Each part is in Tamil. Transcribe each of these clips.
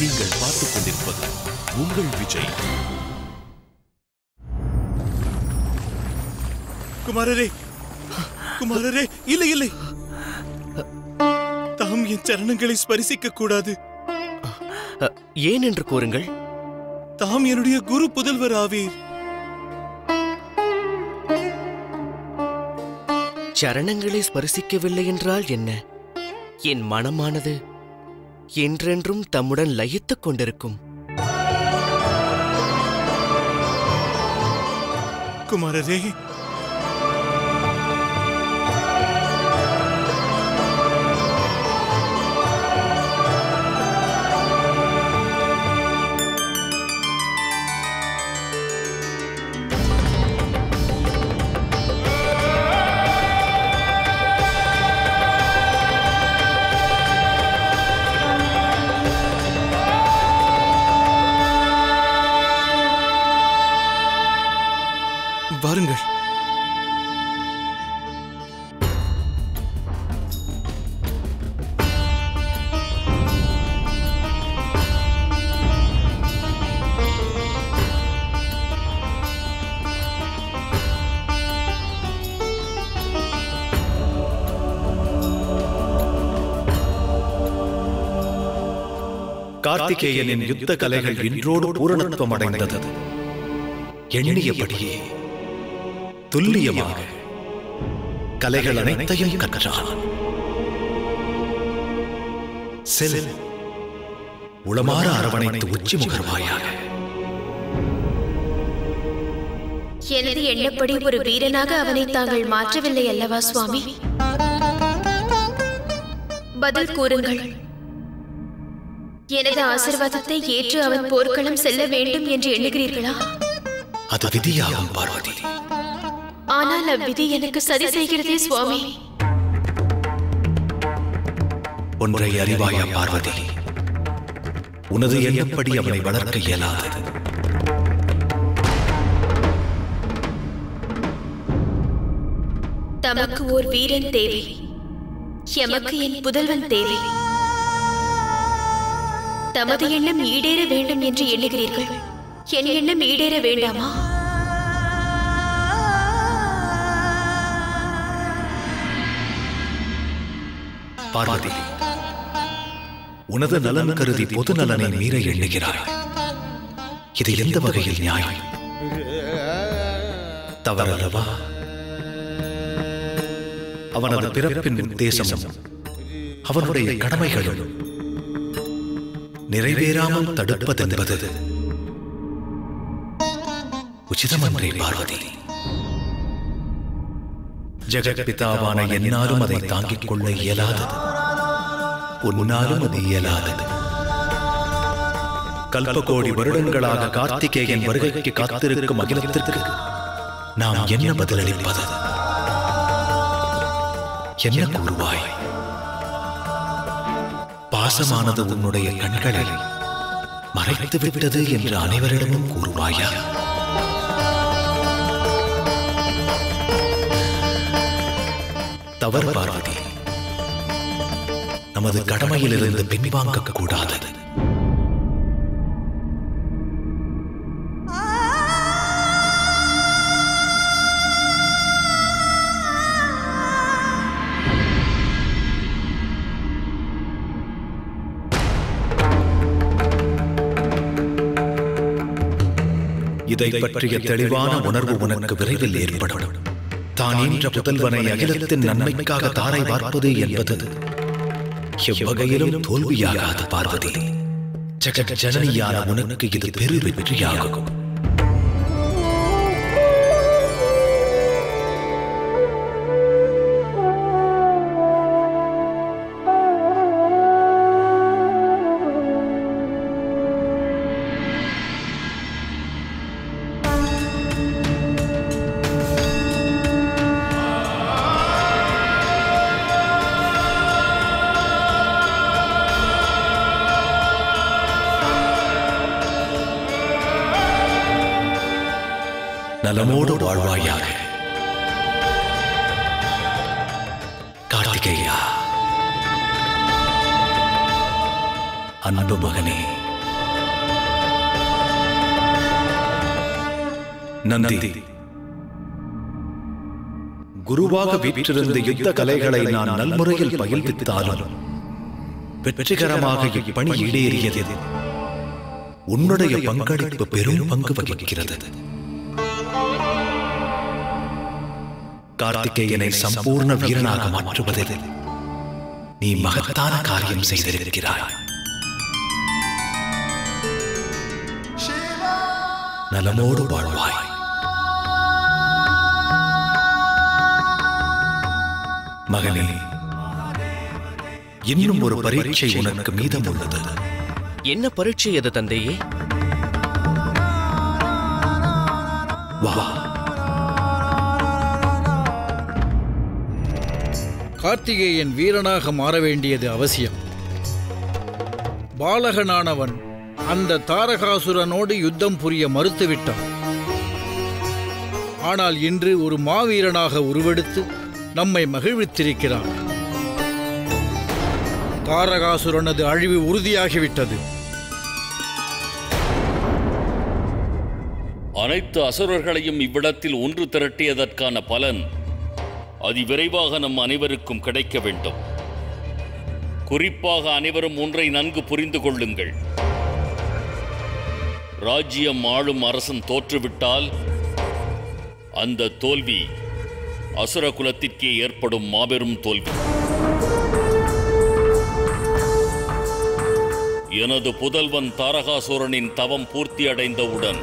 நீங்கள் பார்த்துக் கொண்டிருப்பது உங்கள் விஜய். குமாரரே, குமாரரே, இல்லை இல்லை, தாம் என் சரணங்களை ஸ்பரிசிக்க கூடாது. ஏன் என்று கூறுங்கள். தாம் என்னுடைய குரு புதல்வர் ஆவீர். சரணங்களை ஸ்பரிசிக்கவில்லை என்றால் என்ன? என் மனமானது என்றென்றும் தம்முடன் லயித்துக் கொண்டிருக்கும். குமாரரே, வாருங்கள். கார்த்திகேயனின் யுத்த கலைகள் இன்றோடு பூரணத்துவம் அடைந்தது. எண்ணியபடியே துல்லியமாக கலைகள் அனைத்தையும் கற்றான். செல், உளமாற அரவணைத்து உச்சி முகர்வாயாக. எனது எண்ணப்படி ஒரு வீரனாக அவனை தாங்கள் மாற்றவில்லை அல்லவா சுவாமி? பதில் கூறுங்கள். எனது ஆசீர்வாதத்தை ஏற்று அவன் போர்க்களம் செல்ல வேண்டும் என்று எண்ணுகிறீர்களா? அது விதியாகும் பார்வதி. ஆனால் அவ்விதி எனக்கு சதி செய்கிறதே சுவாமி. ஒன்றை அறிவாயா பார்வதி, உனது எண்ணப்படி அவனை வளர்க்க இயலாது. தமக்கு ஓர் வீரன் தேவை, எமக்கு என் புதல்வன் தேவை. தமது எண்ணம் ஈடேற வேண்டும் என்று எண்ணுகிறீர்கள், என் எண்ணம் ஈடேற வேண்டாமா? பார்வதி, உனது நலன் கருதி பொது நலனை மீற எண்ணுகிறாய். இது எந்த வகையில் நியாயம்? தவறல்லவா? அவனது பிறப்பின் உத்தேசமும் அவனுடைய கடமைகளும் நிறைவேறாமல் தடுப்பதென்பது உச்சிதமன்றே பார்வதி? ஜெகத்பிதாவான என்னாலும் அதை தாங்கிக் கொள்ள இயலாதது, உன்னாலும் அது இயலாதது. கல்பகோடி வருடங்களாக கார்த்திகேயன் வருகைக்கு காத்திருக்கும் அகிலத்திற்கு நாம் என்ன பதிலளிப்பது? என்ன கூறுவாய்? பாசமானது உன்னுடைய கண்களை மறைத்து விட்டது என்று அனைவரிடமும் கூறுவாயா? தவறு பார்வதி. நமது கடமையிலிருந்து பின்வாங்க கூடாது. இதை பற்றிய தெளிவான உணர்வு உனக்கு விரைவில் ஏற்படும். தான் ஈன்ற புதல்வனை அகிலத்தின் நன்மைக்காக தாரை வார்ப்பது என்பது எவ்வகையிலும் தோல்வியாகாது பார்வதி. ஜெகத் ஜனனியான உனக்கு இது பெரு வெற்றியாகும். நலமோடு வாழ்வாயாக கார்த்திகேயா. அன்பு மகனே, நந்தி, குருவாக வீற்றிருந்த யுத்த கலைகளை நான் நல்முறையில் பயில்வித்தாலும் வெற்றிகரமாக இப்பணி ஈடேறியது உன்னுடைய பங்களிப்பு பெரும் பங்கு வகிக்கிறது. கார்த்திகேயனை சம்பூர்ண வீரனாக மாற்றுவதில் நீ மகத்தான காரியம் செய்திருக்கிறாய். நலமோடு வாழ்வாய். மகனே, இன்னும் ஒரு பரீட்சை உனக்கு மீதம் உள்ளது. என்ன பரீட்சை அது தந்தையே? வா. கார்த்திகேயன் வீரனாக மாற வேண்டியது அவசியம். பாலகனானவன் அந்த தாரகாசுரனோடு யுத்தம் புரிய மறுத்துவிட்டான். ஆனால் இன்று ஒரு மாவீரனாக உருவெடுத்து நம்மை மகிழ்வித்திருக்கிறான். தாரகாசுரனது அழிவு உறுதியாகிவிட்டது. அனைத்து அசுரர்களையும் இவ்விடத்தில் ஒன்று திரட்டியதற்கான பலன் அதிவிரைவாக நம் அனைவருக்கும் கிடைக்க வேண்டும். குறிப்பாக அனைவரும் ஒன்றை நன்கு புரிந்து கொள்ளுங்கள். ராஜ்யம் ஆளும் அரசன் தோற்றுவிட்டால் அந்த தோல்வி அசுர குலத்திற்கே ஏற்படும் மாபெரும் தோல்வி. எனது புதல்வன் தாரகாசுரனின் தவம் பூர்த்தி அடைந்தவுடன்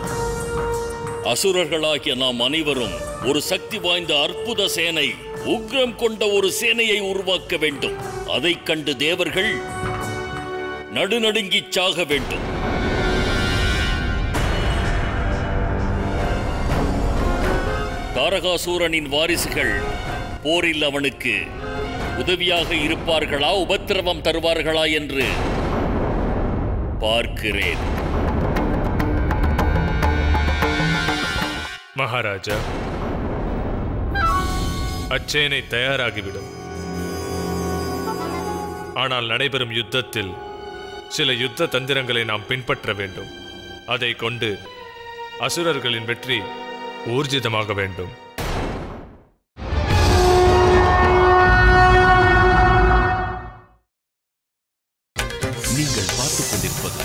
அசுரர்களாகிய நாம் அனைவரும் ஒரு சக்தி வாய்ந்த அற்புத சேனை, உக்ரம் கொண்ட ஒரு சேனையை உருவாக்க வேண்டும். அதைக் கண்டு தேவர்கள் நடுநடுங்கிச் சாக வேண்டும். தாரகாசூரனின் வாரிசுகள் போரில் அவனுக்கு உதவியாக இருப்பார்களா, உபத்திரவம் தருவார்களா என்று பார்க்கிறேன். மகாராஜா, அச்சேனை தயாராகிவிடும். ஆனால் நடைபெறும் யுத்தத்தில் சில யுத்த தந்திரங்களை நாம் பின்பற்ற வேண்டும். அதை கொண்டு அசுரர்களின் வெற்றி ஊர்ஜிதமாக வேண்டும். நீங்கள் பார்த்துக் கொண்டிருப்பது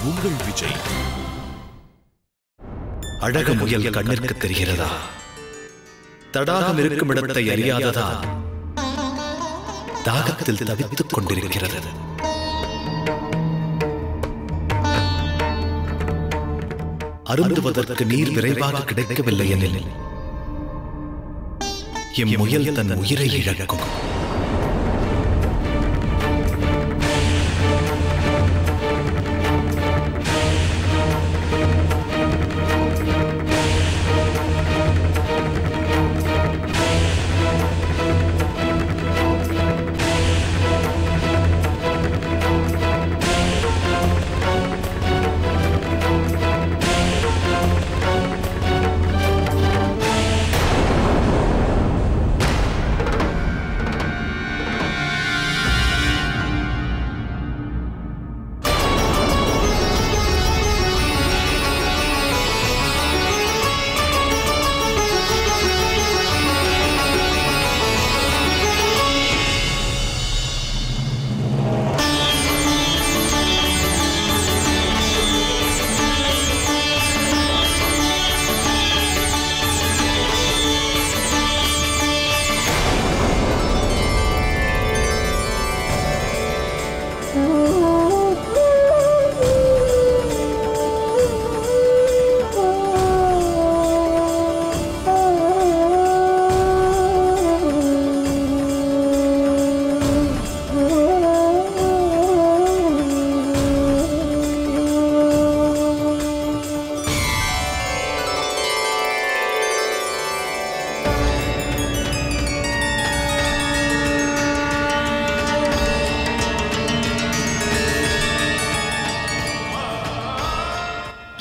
உங்கள் விஜய். அழகு முயல் கண்ணிற்கு தெரிகிறதா? தடாகம் இருக்கும் இடத்தை அறியாததா தாகத்தில் தவித்துக் கொண்டிருக்கிறது. அருந்துவதற்கு நீர் விரைவாக கிடைக்கவில்லை எனில் எம் முயல் தன் உயிரை இழக்கும்.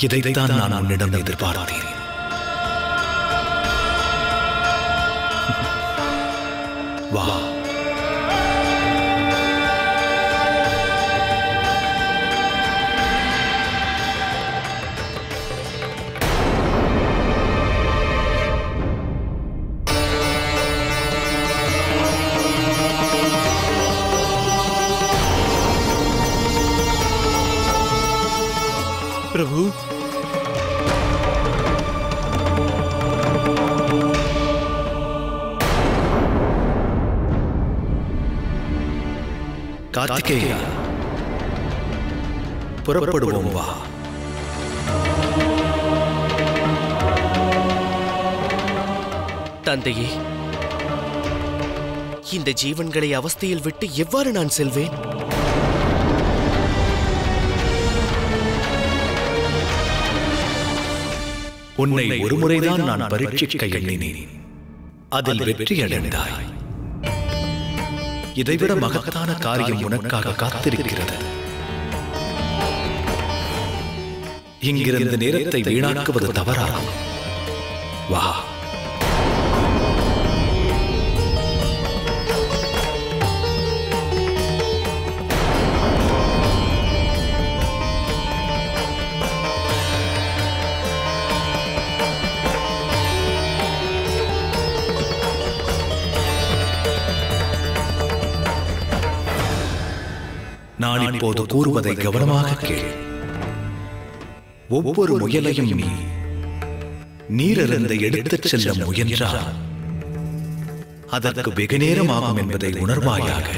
இதைத்தான் நான் உன்னிடம் எதிர்பார்த்தேன். வா. பிரபு, கார்த்திகேயா, புறப்படுவோம் வா. தந்தையே, இந்த ஜீவன்களை அவஸ்தையில் விட்டு எவ்வாறு நான் செல்வேன்? உன்னை ஒருமுறைதான் நான் பரீட்சிக்க எண்ணினேன். அதில் வெற்றி அடைந்தாய். இதைவிட மகத்தான காரியம் உனக்காக காத்திருக்கிறது. இங்கிருந்த நேரத்தை வீணாக்குவது தவறாகும். வா. நான் இப்போது கூறுவதை கவனமாக கேள். ஒவ்வொரு முயலையும் நீ நீரிலிருந்து எடுத்துச் செல்ல முயன்றால் அதற்கு வெகு நேரம் ஆகும் என்பதை உணர்வாயாக.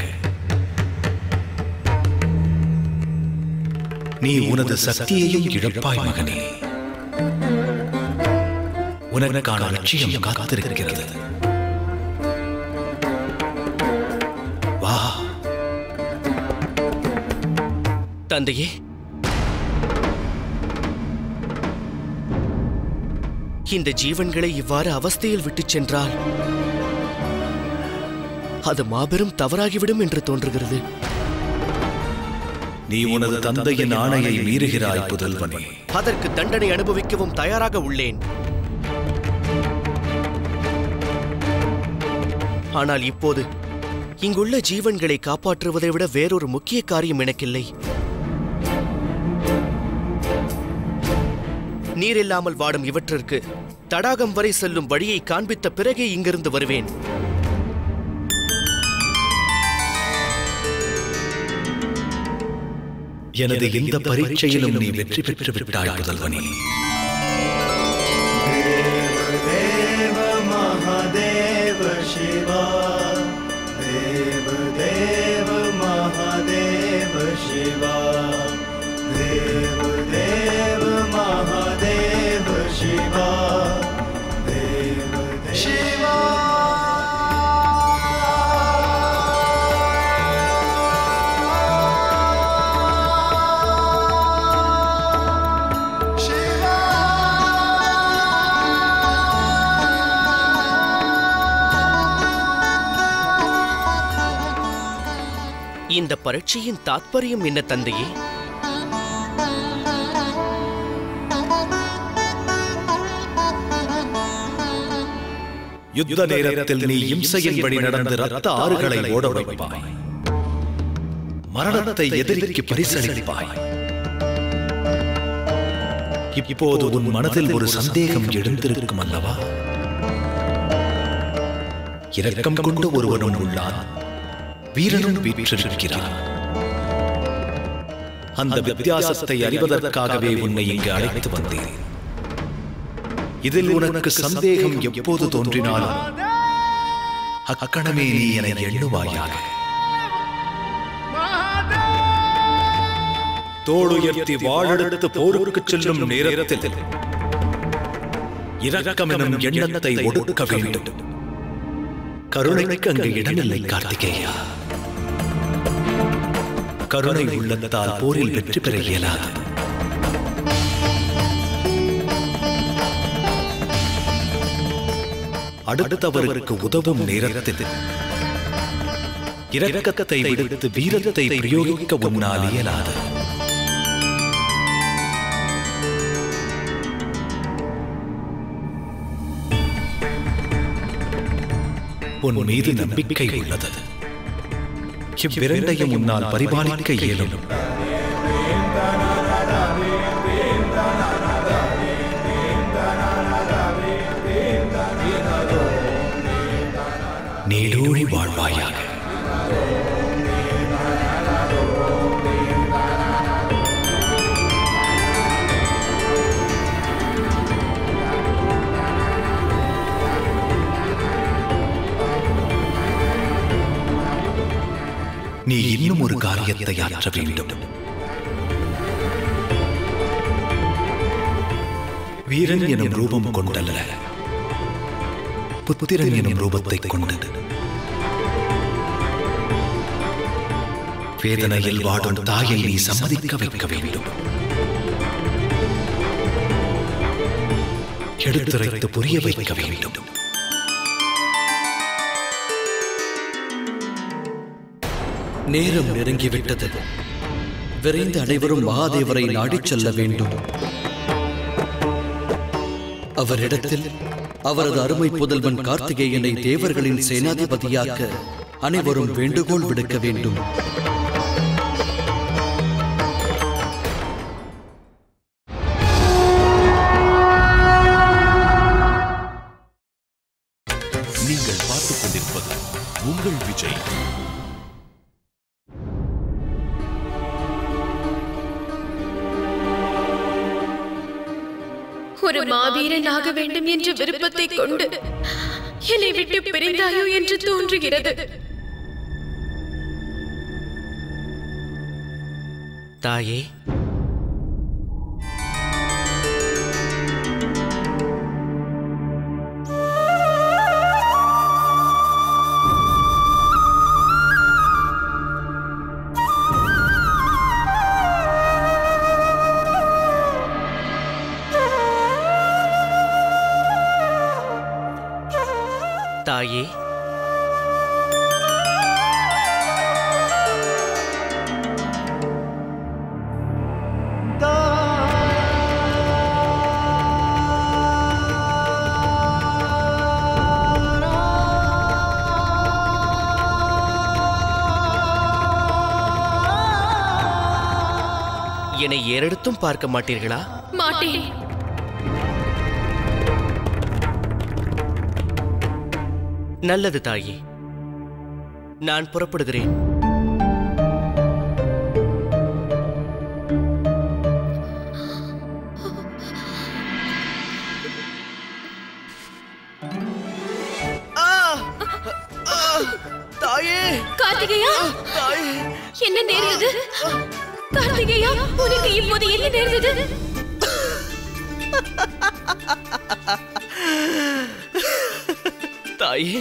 நீ உனது சக்தியையும் இழப்பாய் மகனே. உனக்கான லட்சியம் காத்திருக்கிறது. வா. தந்தையே, இந்த ஜீவன்களை இவ்வாறு அவஸ்தையில் விட்டுச் சென்றால் அது மாபெரும் தவறாகிவிடும் என்று தோன்றுகிறது. நீ உனது தந்தையின் ஆணையை மீறுகிறாய் புதல்வனே. அதற்கு தண்டனை அனுபவிக்கவும் தயாராக உள்ளேன். ஆனால் இப்போது இங்குள்ள ஜீவன்களை காப்பாற்றுவதை விட வேறொரு முக்கிய காரியம் எனக்கில்லை. நீரில்லாமல் வாடும் இவற்றிற்கு தடாகம் வரை செல்லும் வழியை காண்பித்த பிறகே இங்கிருந்து வருவேன். எனது இந்த பரீட்சையிலும் நீ வெற்றி பெற்று விட்டாய் புதல்வனே. தேவ மகாதேவ சிவா, தேவ தேவ மகாதேவ சிவா, தேவ தேவ மகாதேவ சிவா, தேவ சிவா. இந்த பரீட்சையின் தாத்பரியம் என்ன தந்தையே? யுத்த நேரத்தில் நீ இம்சையின்படி நடந்து ரத்த ஆறுகளை ஓட வைப்பாய். மரணத்தை எதிரிக்கு பரிசளிப்பாய். இப்போது உன் மனதில் ஒரு சந்தேகம் எழுந்திருக்கும் அல்லவா? இரக்கம் கொண்டு ஒருவனும் உள்ளான், வீரனும் வீற்றிருக்கிறான். அந்த வித்தியாசத்தை அறிவதற்காகவே உன்னை இங்கு அழைத்து வந்தேன். இதில் உனக்கு சந்தேகம் எப்போது தோன்றினாலும் அக்கணமே நீ என எண்ணுவாயாக. தோளுயர்த்தி வாழெடுத்து போருக்கு செல்லும் நேரத்தில் இரக்கம் எனும் எண்ணத்தை ஒடுக்க வேண்டும். கருணைக்கு அங்கு இடமில்லை கார்த்திகேயா. கருணை உள்ளத்தால் போரில் வெற்றி பெற இயலாது. அடுத்தவருக்கு உதவும் நேரத்தில் இரக்கத்தை விடுத்து வீரத்தை பிரயோகிக்க உன்னால் இயலாது. உன் மீது நம்பிக்கை உள்ளது. இவ்விரண்டையும் உன்னால் பரிபாலிக்க இயலும். நீடூழி வாழ்வாயாக. காரியத்தை ஆற்ற வேண்டும். வீரன் எனும் ரூபம் கொண்டல்ல, புத்திரன் எனும் ரூபத்தை கொண்டது. வேதனையில் வாடும் தாயை நீ சம்மதிக்க வைக்க வேண்டும். எடுத்துரைத்து புரிய வைக்க வேண்டும். நேரம் நெருங்கிவிட்டது. விரைந்து அனைவரும் மகாதேவரை நாடிச் செல்ல வேண்டும். அவரிடத்தில் அவரது அருமை புதல்வன் கார்த்திகேயனை தேவர்களின் சேனாதிபதியாக்க அனைவரும் வேண்டுகோள் விடுக்க வேண்டும். நீங்கள் பார்த்துக் கொண்டிருப்பது உங்கள் விஜய். ஒரு மாவீரனாக வேண்டும் என்ற விருப்பத்தை கொண்டு என்னை விட்டு பிரிந்தாயோ என்று தோன்றுகிறது. தாயே, தாயே, என்னை ஏறெடுத்தும் பார்க்க மாட்டீர்களா? மாட்டேன். நல்லது தாயே, நான் புறப்படுகிறேன். தாயே, கார்த்திகேயா, தாயே, என்ன நேர்ந்தது? கார்த்திகேயா, உனக்கு இப்போது என்ன நேர்ந்தது? தாயே,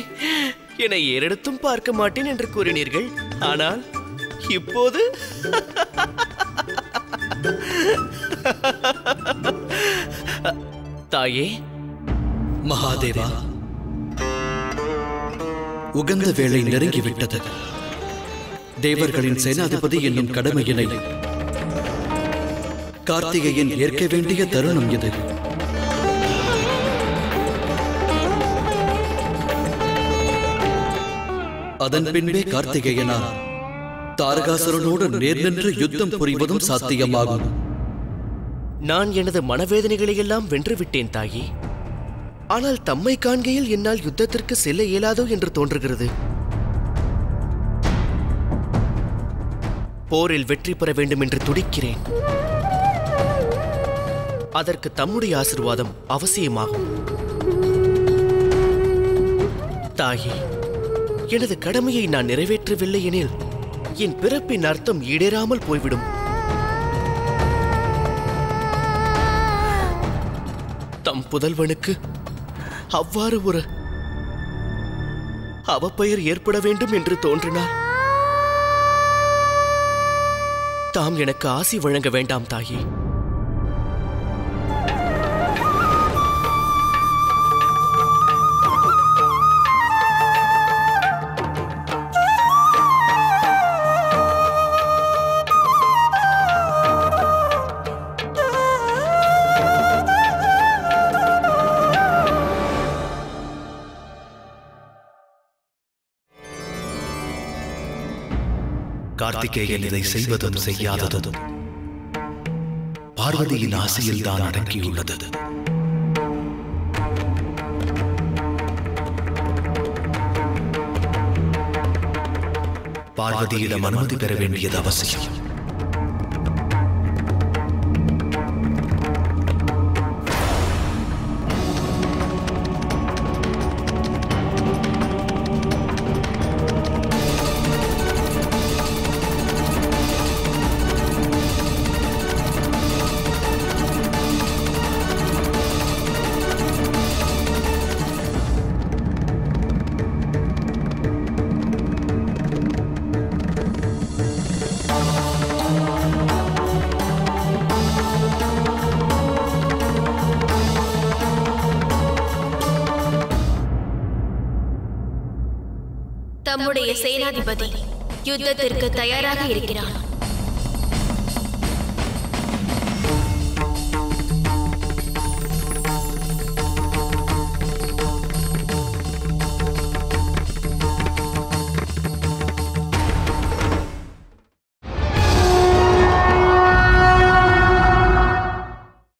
என்னை ஏறெடுத்தும் பார்க்க மாட்டேன் என்று கூறினீர்கள். ஆனால் இப்போது தாயே, மகாதேவா, உகந்த வேளை நெருங்கிவிட்டது. தேவர்களின் சேனாதிபதி என்னும் கடமையினை கார்த்திகேயன் ஏற்க வேண்டிய தருணம் இது. அதன் பின்பே கார்த்திகேயனால் தாரகாசுரனோடு நேர் நின்று யுத்தம் புரிவதும் சாத்தியமாகும். நான் எனது மனவேதனைகளை எல்லாம் வென்றுவிட்டேன் தாயே. ஆனால் தம்மை காண்கையில் என்னால் யுத்தத்திற்கு செல்ல இயலாதோ என்று தோன்றுகிறது. போரில் வெற்றி பெற வேண்டும் என்று துடிக்கிறேன். அதற்கு தம்முடைய ஆசீர்வாதம் அவசியமாகும். தாயே, எனது கடமையை நான் நிறைவேற்றவில்லை எனில் என் பிறப்பின் அர்த்தம் ஈடேறாமல் போய்விடும். தம் புதல்வனுக்கு அவ்வாறு ஒரு அவப்பெயர் ஏற்பட வேண்டும் என்று தோன்றினார். தாம் எனக்கு ஆசி வழங்க வேண்டாம் தாயே. கார்த்திகேயன் இதை செய்வதும் செய்யாததும் பார்வதியின் ஆசையில் தான் அடங்கியுள்ளது. பார்வதியிடம் அனுமதி பெற வேண்டியது அவசியம். தம்முடைய சேனாதிபதி யுத்தத்திற்கு தயாராக இருக்கிறார்.